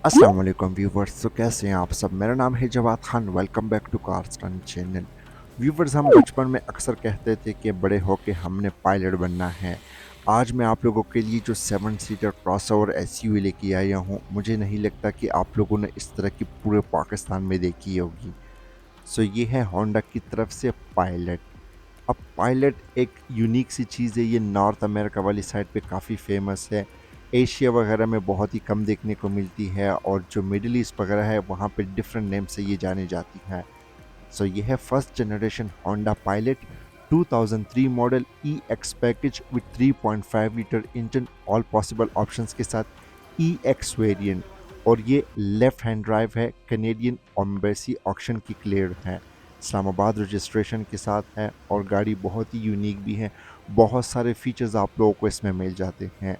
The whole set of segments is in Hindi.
अस्सलाम वालेकुम व्यूवर्स। तो कैसे हैं आप सब? मेरा नाम है Jawad Khan. Welcome back to cars ton channel. Viewers, हम बचपन में अक्सर कहते थे कि बड़े होके हमने पायलट बनना है। आज मैं आप लोगों के लिए जो 7 सीटर क्रॉसओवर एसयूवी लेके आया हूँ, मुझे नहीं लगता कि आप लोगों ने इस तरह की पूरे पाकिस्तान में देखी होगी। सो ये है होंडा की तरफ से पायलट। अब पायलट एक यूनिक सी चीज़ है। ये नॉर्थ अमेरिका वाली साइड पे काफ़ी फेमस है। एशिया वगैरह में बहुत ही कम देखने को मिलती है, और जो मिडिल ईस्ट वगैरह है वहाँ पे डिफरेंट नेम से ये जानी जाती है। सो ये है first generation Honda pilot 2003 model E x package with 3.5 litre engine, all possible options के साथ ई एक्स वेरियंट। और ये लेफ्ट हैंड ड्राइव है, कैनेडियन एम्बेसी ऑक्शन की क्लियर है, इस्लामाबाद रजिस्ट्रेशन के साथ है, और गाड़ी बहुत ही यूनिक भी है। बहुत सारे फीचर्स आप लोगों को इसमें मिल जाते हैं।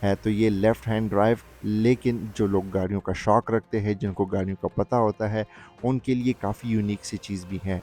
है तो ये लेफ़्ट हैंड ड्राइव, लेकिन जो लोग गाड़ियों का शौक़ रखते हैं, जिनको गाड़ियों का पता होता है, उनके लिए काफ़ी यूनिक सी चीज़ भी है।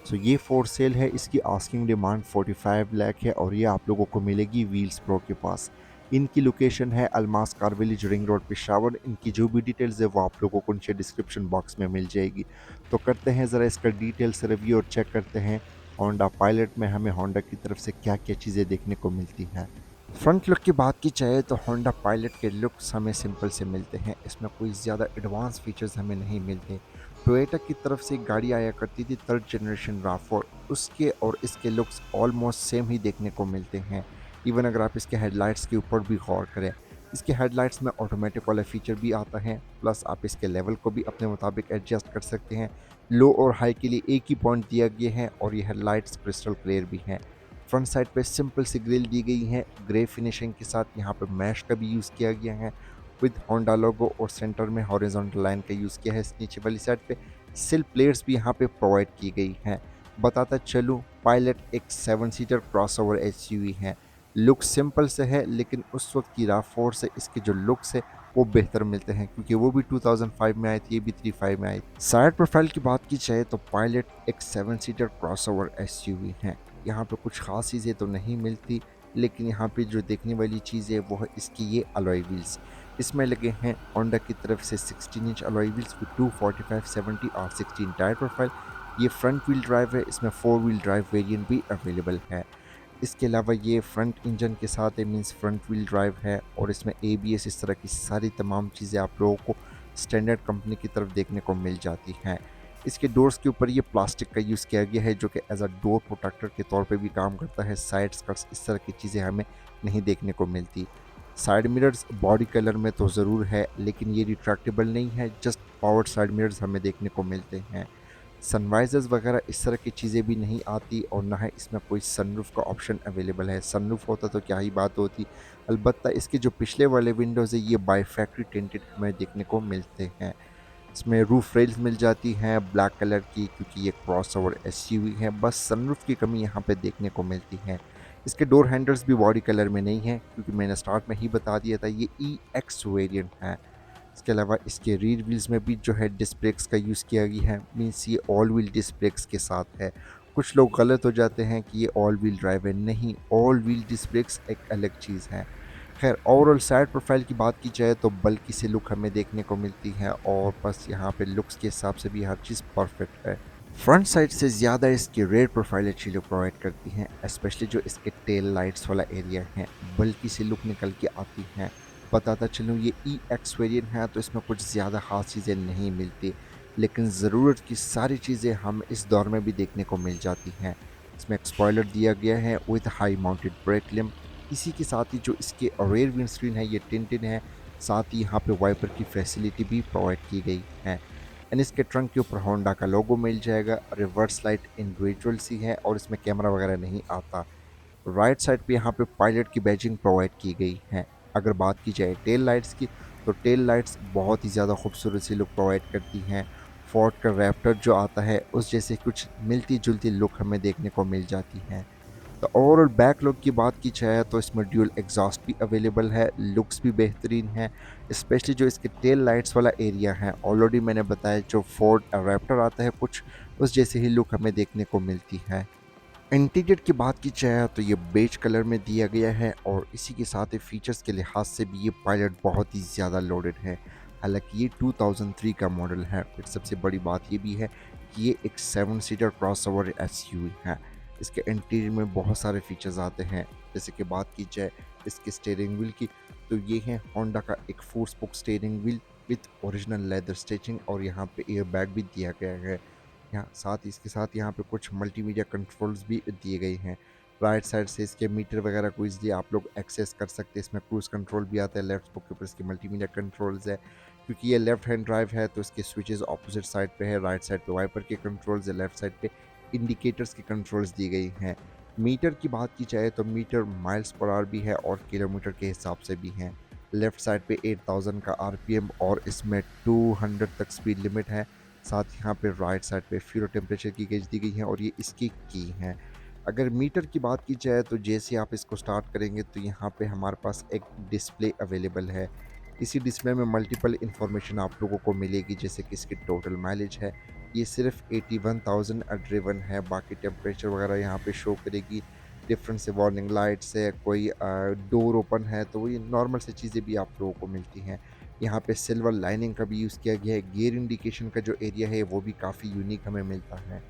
सो ये फॉर सेल है। इसकी आस्किंग डिमांड 45 लाख है, और ये आप लोगों को मिलेगी व्हील्स प्रो के पास। इनकी लोकेशन है Almas car village, ring road, Peshawar. इनकी जो भी डिटेल्स है वो आप लोगों को नीचे डिस्क्रिप्शन बॉक्स में मिल जाएगी। तो करते हैं ज़रा इसका डिटेल से रिव्यू और चेक करते हैं होंडा पायलट में हमें होंडा की तरफ से क्या क्या चीज़ें देखने को मिलती हैं। फ्रंट लुक की बात की जाए तो होंडा पायलट के लुक्स हमें सिंपल से मिलते हैं। इसमें कोई ज़्यादा एडवांस फीचर्स हमें नहीं मिलते। टोयोटा की तरफ से एक गाड़ी आया करती थी, थर्ड जनरेशन राफोर। उसके और इसके लुक्स ऑलमोस्ट सेम ही देखने को मिलते हैं। इवन अगर आप इसके हेडलाइट्स के ऊपर भी गौर करें, इसके हेडलाइट्स में ऑटोमेटिक वाला फीचर भी आता है। प्लस आप इसके लेवल को भी अपने मुताबिक एडजस्ट कर सकते हैं। लो और हाई के लिए एक ही पॉइंट दिया गया है, और ये हेडलाइट्स क्रिस्टल क्लियर भी हैं। फ्रंट साइड पे सिंपल सी ग्रिल दी गई है ग्रे फिनिशिंग के साथ। यहाँ पे मैश का भी यूज़ किया गया है विद होंडा लोगो, और सेंटर में हॉरिजॉन्टल लाइन का यूज़ किया है। नीचे वाली साइड पे सिल प्लेट्स भी यहाँ पे प्रोवाइड की गई हैं। बताता चलूँ, पायलट एक 7 सीटर क्रॉसओवर एसयूवी है। लुक सिंपल से है, लेकिन उस वक्त की राफोर से इसके जो लुक्स है वो बेहतर मिलते हैं, क्योंकि वो भी 2005 में आई थी, ये भी 35 में आई थी। साइड प्रोफाइल की बात की जाए तो पायलट एक 7 सीटर क्रॉसओवर एसयूवी है। यहाँ पे कुछ ख़ास चीज़ें तो नहीं मिलती, लेकिन यहाँ पे जो देखने वाली चीज़ है वो है इसकी ये अलॉय व्हील्स। इसमें लगे हैं होंडा की तरफ से 16 इंच अलॉय व्हील्स विद 245 70 और 16 टायर प्रोफाइल। ये फ्रंट व्हील ड्राइव है। इसमें 4 व्हील ड्राइव वेरिएंट भी अवेलेबल है। इसके अलावा ये फ्रंट इंजन के साथ है, मींस फ्रंट व्हील ड्राइव है, और इसमें एबीएस, इस तरह की सारी तमाम चीज़ें आप लोगों को स्टैंडर्ड कंपनी की तरफ देखने को मिल जाती हैं। इसके डोर्स के ऊपर ये प्लास्टिक का यूज़ किया गया है, जो कि एज अ डोर प्रोटेक्टर के तौर पे भी काम करता है। साइड स्कर्ट्स, इस तरह की चीज़ें हमें नहीं देखने को मिलती। साइड मिरर्स बॉडी कलर में तो ज़रूर है, लेकिन ये रिट्रैक्टेबल नहीं है। जस्ट पावर्ड साइड मिरर्स हमें देखने को मिलते हैं। सनवाइजर्स वगैरह इस तरह की चीज़ें भी नहीं आती, और ना है इसमें कोई सनरूफ का ऑप्शन अवेलेबल है। सनरूफ होता तो क्या ही बात होती। अलबत्ता इसके जो पिछले वाले विंडोज़ है ये बाई फैक्ट्री टिंटेड हमें देखने को मिलते हैं। इसमें रूफ रेल्स मिल जाती हैं ब्लैक कलर की, क्योंकि ये क्रॉसओवर एसयूवी है। बस सनरूफ की कमी यहाँ पे देखने को मिलती है। इसके डोर हैंडल्स भी बॉडी कलर में नहीं है, क्योंकि मैंने स्टार्ट में ही बता दिया था ये ई एक्स वेरियंट है। इसके अलावा इसके रियर व्हील्स में भी जो है डिस्क ब्रेक्स का यूज़ किया गया है, मीन्स ये ऑल व्हील डिस्क ब्रेक्स के साथ है। कुछ लोग गलत हो जाते हैं कि ये ऑल व्हील ड्राइव है। नहीं, ऑल व्हील डिस्क ब्रेक्स एक अलग चीज़ है। खैर, ओवरऑल साइड प्रोफाइल की बात की जाए तो बल्कि से लुक हमें देखने को मिलती है, और बस यहाँ पे लुक्स के हिसाब से भी हर चीज़ परफेक्ट है। फ्रंट साइड से ज़्यादा इसकी रेयर प्रोफाइल अच्छी लुक प्रोवाइड करती हैं, स्पेशली जो इसके टेल लाइट्स वाला एरिया है, बल्कि से लुक निकल के आती हैं। बताता चलूँ, ये ई एक्स वेरियंट है तो इसमें कुछ ज़्यादा ख़ास चीज़ें नहीं मिलती, लेकिन ज़रूरत की सारी चीज़ें हम इस दौर में भी देखने को मिल जाती हैं। इसमें एक स्पॉइलर दिया गया है with high mounted break limb. इसी के साथ ही जो इसके रेयर विंडस्क्रीन है ये टिंटेड है। साथ ही यहाँ पे वाइपर की फैसिलिटी भी प्रोवाइड की गई है। एंड इसके ट्रंक के ऊपर होंडा का लोगो मिल जाएगा। रिवर्स लाइट इंडिविजुअल सी है, और इसमें कैमरा वगैरह नहीं आता। राइट साइड पे यहाँ पे पायलट की बैजिंग प्रोवाइड की गई है। अगर बात की जाए टेल लाइट्स की, तो टेल लाइट्स बहुत ही ज़्यादा खूबसूरत सी लुक प्रोवाइड करती हैं। फोर्ड का रैप्टर जो आता है उस जैसे कुछ मिलती जुलती लुक हमें देखने को मिल जाती है। तो ओवरऑल बैक लुक की बात की जाए तो इसमें ड्यूल एग्जॉस्ट भी अवेलेबल है, लुक्स भी बेहतरीन है। स्पेशली जो इसके टेल लाइट्स वाला एरिया है, ऑलरेडी मैंने बताया जो फोर्ड रैप्टर आता है कुछ उस जैसे ही लुक हमें देखने को मिलती है। इंटीरियर की बात की जाए तो ये बेज कलर में दिया गया है, और इसी के साथ ही फीचर्स के लिहाज से भी ये पायलट बहुत ही ज़्यादा लोडेड है। हालांकि ये 2003 का मॉडल है। फिर सबसे बड़ी बात ये भी है कि ये एक 7 सीटर क्रॉसओवर एसयूवी है। इसके इंटीरियर में बहुत सारे फीचर्स आते हैं, जैसे कि बात की जाए इसके स्टीयरिंग व्हील की, तो ये है होंडा का एक 4 spoke steering wheel with original leather stitching, और यहाँ पे एयर बैग भी दिया गया है। यहाँ साथ इसके साथ यहाँ पे कुछ मल्टीमीडिया कंट्रोल्स भी दिए गए हैं। राइट साइड से इसके मीटर वगैरह को इसलिए आप लोग एक्सेस कर सकते हैं। इसमें क्रूज कंट्रोल भी आता है, लेफ्ट स्पोक के ऊपर इसके मल्टीमीडिया कंट्रोल्स है। क्योंकि ये लेफ्ट हैंड ड्राइव है तो इसके स्विचेस ऑपोजिट साइड पे है। राइट साइड पे वाइपर के कंट्रोल्स है, लेफ्ट साइड पे इंडिकेटर्स के कंट्रोल्स दी गई हैं। मीटर की बात की जाए तो मीटर माइल्स पर आवर भी है और किलोमीटर के हिसाब से भी है। लेफ्ट साइड पे 8000 का आरपीएम और इसमें 200 तक स्पीड लिमिट है। साथ यहाँ पे राइट साइड पे फ्यूल टेम्परेचर की गेज दी गई है और ये इसकी की है। अगर मीटर की बात की जाए तो जैसे आप इसको स्टार्ट करेंगे तो यहाँ पे हमारे पास एक डिस्प्ले अवेलेबल है। इसी डिस्प्ले में मल्टीपल इंफॉर्मेशन आप लोगों को मिलेगी, जैसे कि इसकी टोटल माइलेज है, ये सिर्फ 81,000 ड्रिवन है। बाकी टेम्परेचर वगैरह यहाँ पे शो करेगी। डिफरेंट से वार्निंग लाइट्स है, कोई डोर ओपन है, तो ये नॉर्मल से चीज़ें भी आप लोगों को मिलती हैं। यहाँ पे सिल्वर लाइनिंग का भी यूज़ किया गया है। गियर इंडिकेशन का जो एरिया है वो भी काफ़ी यूनिक हमें मिलता है।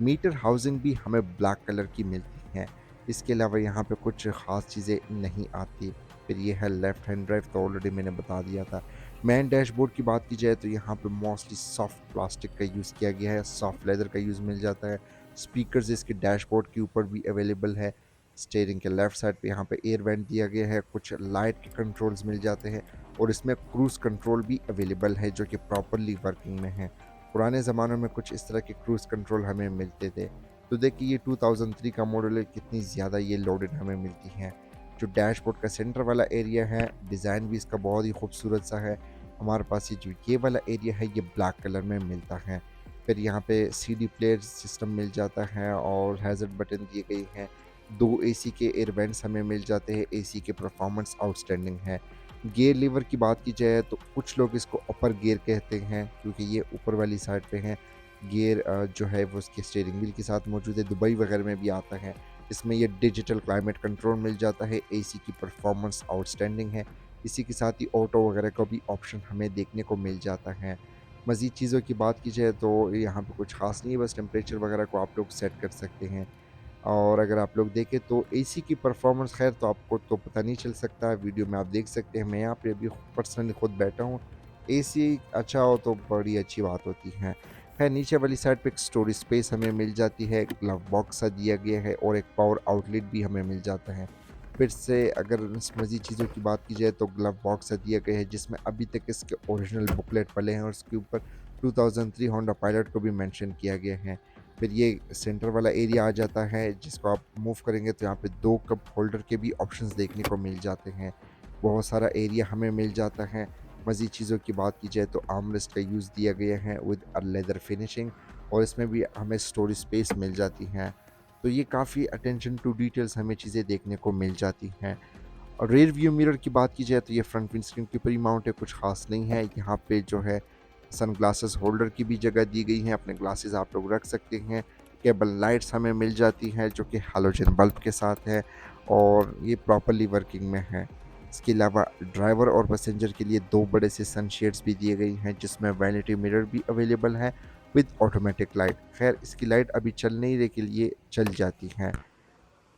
मीटर हाउसिंग भी हमें ब्लैक कलर की मिलती है। इसके अलावा यहाँ पे कुछ ख़ास चीज़ें नहीं आती। फिर ये है लेफ़्ट हैंड ड्राइव, तो ऑलरेडी मैंने बता दिया था। मेन डैशबोर्ड की बात की जाए तो यहाँ पे मोस्टली सॉफ्ट प्लास्टिक का यूज़ किया गया है, सॉफ्ट लेदर का यूज़ मिल जाता है। स्पीकर्स इसके डैशबोर्ड के ऊपर भी अवेलेबल है। स्टीयरिंग के लेफ़्ट साइड पे यहाँ पे एयर वेंट दिया गया है, कुछ लाइट के कंट्रोल्स मिल जाते हैं और इसमें क्रूज़ कंट्रोल भी अवेलेबल है जो कि प्रॉपरली वर्किंग में है। पुराने ज़मानों में कुछ इस तरह के क्रूज़ कंट्रोल हमें मिलते थे। तो देखिए ये 2003 का मॉडल है, कितनी ज़्यादा ये लोडेड हमें मिलती हैं। जो डैशबोर्ड का सेंटर वाला एरिया है, डिज़ाइन भी इसका बहुत ही खूबसूरत सा है। हमारे पास ये जो ये वाला एरिया है ये ब्लैक कलर में मिलता है। फिर यहाँ पे सीडी प्लेयर सिस्टम मिल जाता है और हैज़र्ड बटन दिए गए हैं। 2 एसी के एयर वेंट्स हमें मिल जाते हैं। एसी के परफॉर्मेंस आउटस्टैंडिंग है। गियर लीवर की बात की जाए तो कुछ लोग इसको अपर गियर कहते हैं क्योंकि ये ऊपर वाली साइड पे है। गियर जो है वो उसके स्टीयरिंग व्हील के साथ मौजूद है। दुबई वगैरह में भी आता है। इसमें ये डिजिटल क्लाइमेट कंट्रोल मिल जाता है। एसी की परफॉर्मेंस आउटस्टैंडिंग है। इसी के साथ ही ऑटो वगैरह का भी ऑप्शन हमें देखने को मिल जाता है। मज़ीद चीज़ों की बात की जाए तो यहाँ पे कुछ ख़ास नहीं है, बस टेम्परेचर वगैरह को आप लोग सेट कर सकते हैं। और अगर आप लोग देखें तो एसी की परफॉर्मेंस खैर तो आपको तो पता नहीं चल सकता है, वीडियो में आप देख सकते हैं। मैं यहाँ पे अभी पर्सनली खुद बैठा हूँ। एसी अच्छा हो तो बड़ी अच्छी बात होती है। खैर नीचे वाली साइड पे एक स्टोरेज स्पेस हमें मिल जाती है, ग्लव बॉक्स सा दिया गया है और एक पावर आउटलेट भी हमें मिल जाता है। फिर से अगर मज़ीद चीज़ों की बात की जाए तो ग्लव बॉक्स सा दिया गया है जिसमें अभी तक इसके ओरिजिनल बुकलेट पले हैं और उसके ऊपर 2003 होंडा पायलट को भी मेंशन किया गया है। फिर ये सेंटर वाला एरिया आ जाता है जिसको आप मूव करेंगे तो यहाँ पे 2 कप होल्डर के भी ऑप्शंस देखने को मिल जाते हैं। बहुत सारा एरिया हमें मिल जाता है। मज़ीद चीज़ों की बात की जाए तो आर्मरेस्ट का यूज़ दिया गया है विद अ लेदर फिनिशिंग और इसमें भी हमें स्टोरेज स्पेस मिल जाती है। तो ये काफ़ी अटेंशन टू डिटेल्स हमें चीज़ें देखने को मिल जाती हैं। और रियर व्यू मिरर की बात की जाए तो ये फ्रंट विंडस्क्रीन के ऊपर ही माउंट है, कुछ खास नहीं है। यहाँ पे जो है सन ग्लासेस होल्डर की भी जगह दी गई है, अपने ग्लासेस आप लोग रख सकते हैं। केबल लाइट्स हमें मिल जाती हैं जो कि हैलोजन बल्ब के साथ है और ये प्रॉपरली वर्किंग में है। इसके अलावा ड्राइवर और पैसेंजर के लिए 2 बड़े से सन शेड्स भी दिए गए हैं जिसमें वैनिटी मिरर भी अवेलेबल है विद ऑटोमेटिक लाइट। खैर इसकी लाइट अभी चल नहीं रही के लिए चल जाती हैं।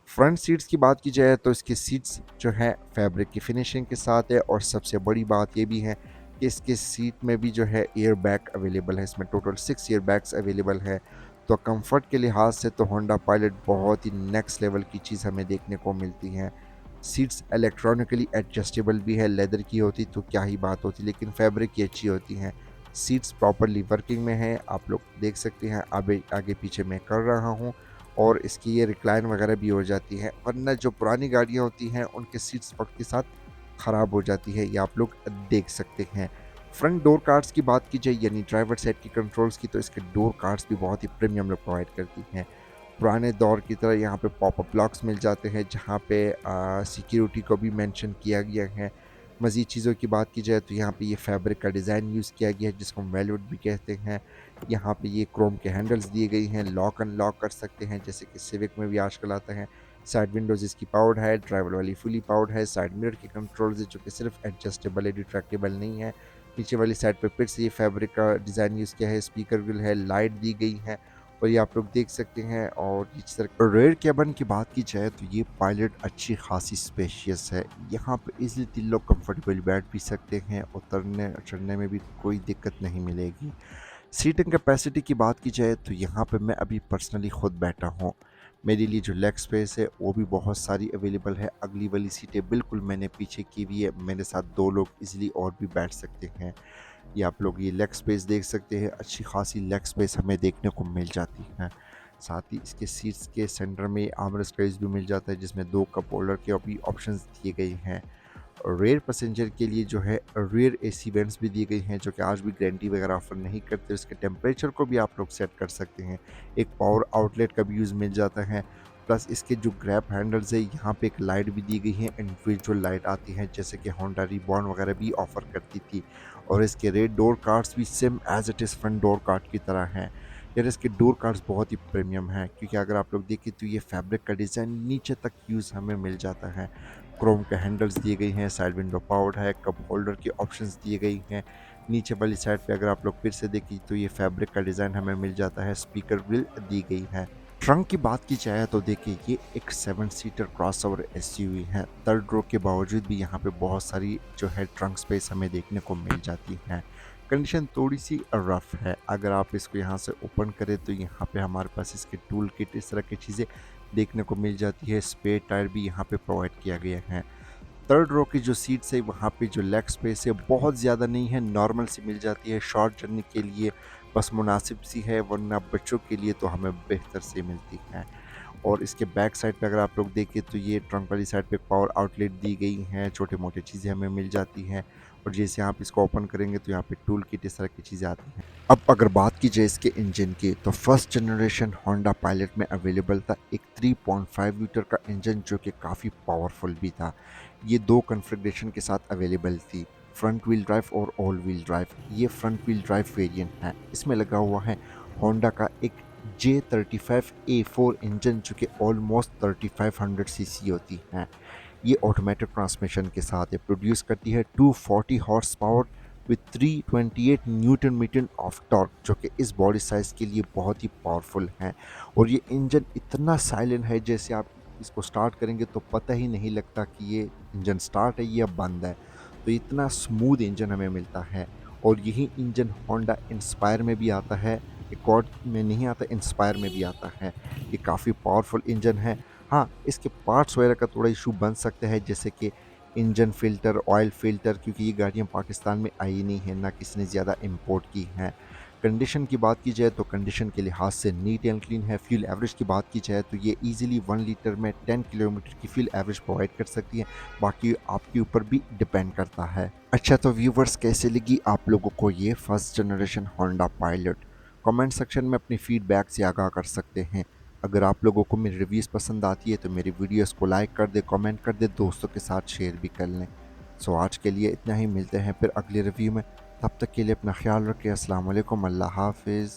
फ्रंट सीट्स की बात की जाए तो इसकी सीट्स जो है फैब्रिक की फिनिशिंग के साथ है और सबसे बड़ी बात ये भी है कि इसके सीट में भी जो है एयर बैग अवेलेबल है। इसमें टोटल 6 एयर बैग्स अवेलेबल है। तो कंफर्ट के लिहाज से तो होंडा पायलट बहुत ही नेक्स्ट लेवल की चीज़ हमें देखने को मिलती हैं। सीट्स इलेक्ट्रॉनिकली एडजस्टेबल भी है, लेदर की होती तो क्या ही बात होती, लेकिन फैब्रिक की अच्छी होती हैं। सीट्स प्रॉपरली वर्किंग में है, आप लोग देख सकते हैं। आगे आगे पीछे मैं कर रहा हूँ और इसकी ये रिक्लाइन वगैरह भी हो जाती है, वरना जो पुरानी गाड़ियाँ होती हैं उनके सीट्स वक्त के साथ ख़राब हो जाती है, ये आप लोग देख सकते हैं। फ्रंट डोर कार्ड्स की बात की जाए यानी ड्राइवर साइड की कंट्रोल्स की, तो इसके डोर कार्ड्स भी बहुत ही प्रीमियम लोग प्रोवाइड करती हैं। पुराने दौर की तरह यहाँ पे पॉपअप लॉक्स मिल जाते हैं जहाँ पे सिक्योरिटी को भी मेंशन किया गया है। मज़ीद चीज़ों की बात की जाए तो यहाँ पे ये फैब्रिक का डिज़ाइन यूज़ किया गया है जिसको हम वेलवेट भी कहते हैं। यहाँ पे ये क्रोम के हैंडल्स दिए गए हैं, लॉक अनलॉक कर सकते हैं जैसे कि सिविक में भी आजकल आता है। साइड विंडोज़ इसकी पावर्ड है, ड्राइवर वाली फुली पावर्ड है। साइड मिरर के कंट्रोल्स है जो कि सिर्फ एडजस्टेबल है, रिट्रैक्टेबल नहीं है। नीचे वाली साइड पे फिर से ये फैब्रिक का डिज़ाइन यूज़ किया है, स्पीकर ग्रिल है, लाइट दी गई है और ये आप लोग देख सकते हैं। और इस तरह रेयर केबिन की बात की जाए तो ये पायलट अच्छी खासी स्पेशियस है। यहाँ पे इजीली 3 लोग कंफर्टेबल बैठ भी सकते हैं, उतरने चढ़ने में भी कोई दिक्कत नहीं मिलेगी। सीटिंग कैपेसिटी की बात की जाए तो यहाँ पे मैं अभी पर्सनली खुद बैठा हूँ। मेरे लिए जो लेग स्पेस है वो भी बहुत सारी अवेलेबल है। अगली वाली सीटें बिल्कुल मैंने पीछे की हुई है, मेरे साथ 2 लोग इजीली और भी बैठ सकते हैं। ये आप लोग ये लेग स्पेस देख सकते हैं, अच्छी खासी लेग स्पेस हमें देखने को मिल जाती है। साथ ही इसके सीट्स के सेंटर में आर्मरेस्ट स्पेस भी मिल जाता है, जिसमें 2 कप होल्डर के भी ऑप्शंस दिए गए हैं। रेयर पैसेंजर के लिए जो है रेयर एसी वेंट्स भी दी गई हैं, जो कि आज भी गारंटी वगैरह ऑफर नहीं करते। इसके टेम्परेचर को भी आप लोग सेट कर सकते हैं। एक पावर आउटलेट का भी यूज़ मिल जाता है। प्लस इसके जो ग्रैब हैंडल्स है, यहाँ पे एक लाइट भी दी गई है, इंडिविजुअल लाइट आती है, जैसे कि होंडा रिबॉर्न वगैरह भी ऑफर करती थी। और इसके रेड डोर कार्ड्स भी same as it is front door card की तरह हैं। यार इसके डोर कार्ड्स बहुत ही प्रीमियम है, क्योंकि अगर आप लोग देखें तो ये फैब्रिक का डिज़ाइन नीचे तक यूज़ हमें मिल जाता है। क्रोम के हैंडल्स दिए गई हैं, साइड विंडो पावर्ड है, कप होल्डर की ऑप्शंस दिए गई हैं। नीचे वाली साइड पे अगर आप लोग फिर से देखें तो ये फैब्रिक का डिज़ाइन हमें मिल जाता है, स्पीकर ग्रिल दी गई है। ट्रंक की बात की जाए तो देखिए ये एक 7 सीटर क्रॉसओवर एसयूवी है। थर्ड रो के बावजूद भी यहाँ पे बहुत सारी जो है ट्रंक स्पेस हमें देखने को मिल जाती है। कंडीशन थोड़ी सी रफ है। अगर आप इसको यहाँ से ओपन करें तो यहाँ पे हमारे पास इसके टूल किट इस तरह की चीज़ें देखने को मिल जाती है। स्पेयर टायर भी यहाँ पे प्रोवाइड किया गया है। थर्ड रो की जो सीट्स है वहाँ पे जो लेग स्पेस है बहुत ज़्यादा नहीं है, नॉर्मल सी मिल जाती है। शॉर्ट जर्नी के लिए बस मुनासिब सी है, वरना बच्चों के लिए तो हमें बेहतर से मिलती है। और इसके बैक साइड पे अगर आप लोग देखें तो ये ट्रंक वाली साइड पे पावर आउटलेट दी गई हैं, छोटे मोटे चीज़ें हमें मिल जाती हैं। और जैसे आप इसको ओपन करेंगे तो यहाँ पे टूल किट इस तरह की चीज़ें आती हैं। अब अगर बात की जाए इसके इंजन की, तो फर्स्ट जनरेशन होंडा पायलट में अवेलेबल था एक 3.5 लीटर का इंजन, जो कि काफ़ी पावरफुल भी था। ये 2 कन्फिग्रेशन के साथ अवेलेबल थी, फ्रंट व्हील ड्राइव और ऑल व्हील ड्राइव। ये फ्रंट व्हील ड्राइव वेरिएंट है। इसमें लगा हुआ है होंडा का एक J35A4 इंजन, जो कि ऑलमोस्ट 3500 सीसी होती है। ये ऑटोमेटिक ट्रांसमिशन के साथ ये प्रोड्यूस करती है 240 horse power with 328 newton metre of torque, जो कि इस बॉडी साइज के लिए बहुत ही पावरफुल है। और ये इंजन इतना साइलेंट है, जैसे आप इसको स्टार्ट करेंगे तो पता ही नहीं लगता कि ये इंजन स्टार्ट है या बंद है। तो इतना स्मूथ इंजन हमें मिलता है। और यही इंजन होंडा इंस्पायर में भी आता है, एकॉर्ड में नहीं आता, इंस्पायर में भी आता है। ये काफ़ी पावरफुल इंजन है। हाँ, इसके पार्ट्स वगैरह का थोड़ा इशू बन सकता है, जैसे कि इंजन फ़िल्टर, ऑयल फ़िल्टर, क्योंकि ये गाड़ियाँ पाकिस्तान में आई नहीं हैं, ना किसी ने ज़्यादा इंपोर्ट की हैं। कंडीशन की बात की जाए तो कंडीशन के लिहाज से नीट एंड क्लीन है। फ्यूल एवरेज की बात की जाए तो ये ईज़िली 1 लीटर में 10 किलोमीटर की फ्यूल एवरेज प्रोवाइड कर सकती है। बाकी आपके ऊपर भी डिपेंड करता है। अच्छा, तो व्यूवर्स कैसे लगी आप लोगों को ये first generation Honda pilot? Comment section में अपनी फीडबैक से आगाह कर सकते हैं। अगर आप लोगों को मेरी रिव्यूज़ पसंद आती है तो मेरी वीडियोस को लाइक कर दे, कमेंट कर दे, दोस्तों के साथ शेयर भी कर लें। सो आज के लिए इतना ही, मिलते हैं फिर अगले रिव्यू में। तब तक के लिए अपना ख्याल रखें। अस्सलाम वालेकुम, अल्लाह हाफिज़।